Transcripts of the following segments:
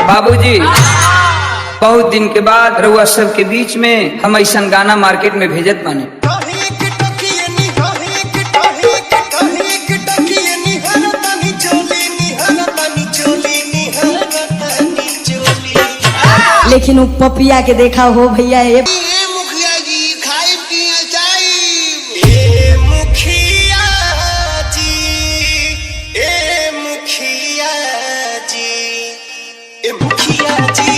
बाबूजी बहुत दिन के बाद रउआ सब के बीच में हम ऐसा गाना मार्केट में भेजत बानी। लेकिन वो पपिया के देखा हो भैया ये मुखिया जी खाई पिया चाहिए। ए मुखिया जी, ए मुखिया जी, ए मुखिया जी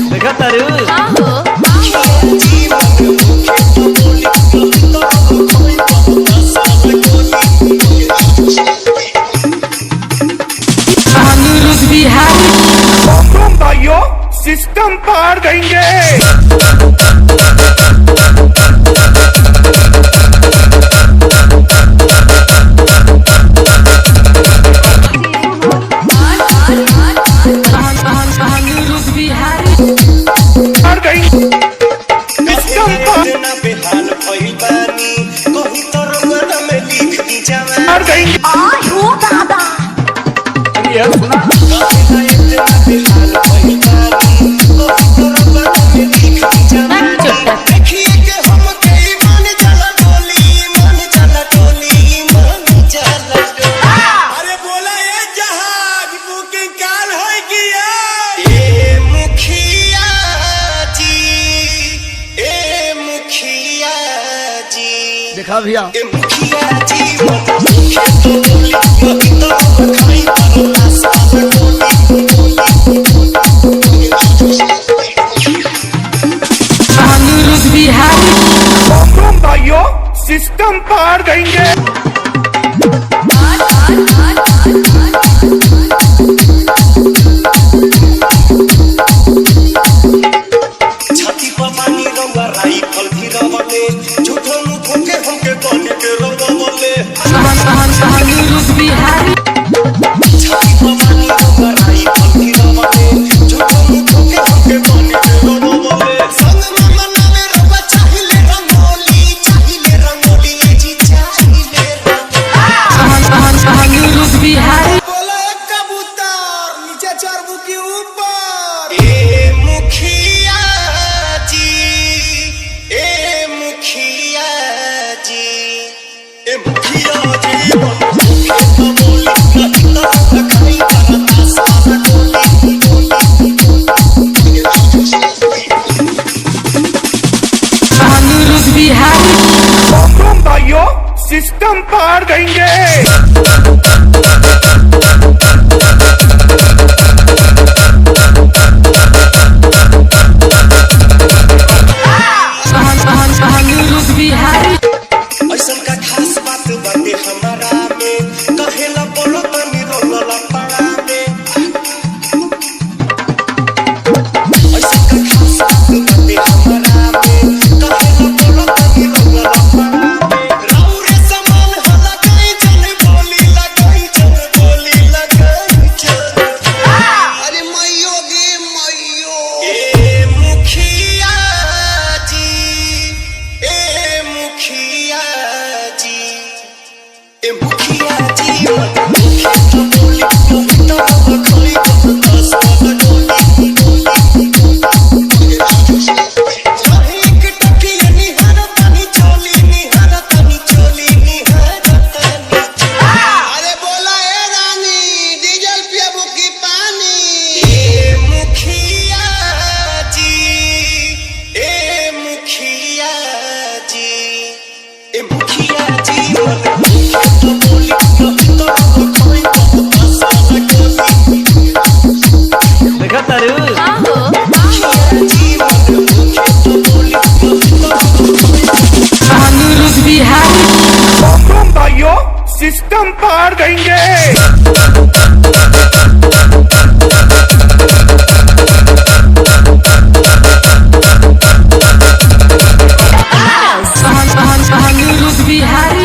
देखा तारू भाइयों सिस्टम पार देंगे। देखा भैया भाइयों सिस्टम पार देंगे। छाती पर पानी रंगा राइफल गिरावले झूठो मुठो के हमके पानी के रंगावले। छाती पर पानी रंगा राइफल गिरावले झूठो मुठो के हमके पानी के रंगावले। संग में मनावे रवा चाहिए रंगोली ये जी चाहिए रंगोली। बोला एक कबूतर नीचे चरबू के ऊपर। ए मुखिया जी, ए मुखिया जी, ए मुखिया जी भाइयों सिस्टम पार देंगे। ऐसन का खास बात बाटे हमारा में कहेला बोलो तनी रोला पड़ा में। ऐसन का खास बात बाटे हमारा में कहेला बोलो तनी रोला पड़ा में। राउरे समान हला कहीं चल बोली लगाई चल बोली लगाई चल। अरे मैयो गे मैयो। ए मुखिया जी, ए मुखिया जी, ए मुखिया जी अरे बोला ए रानी डीजल पियाबू की पानी। ए मुखिया जी, ए मुखिया जी, ए मुखिया जी देखा तारू भाइयों सिस्टम पार देंगे।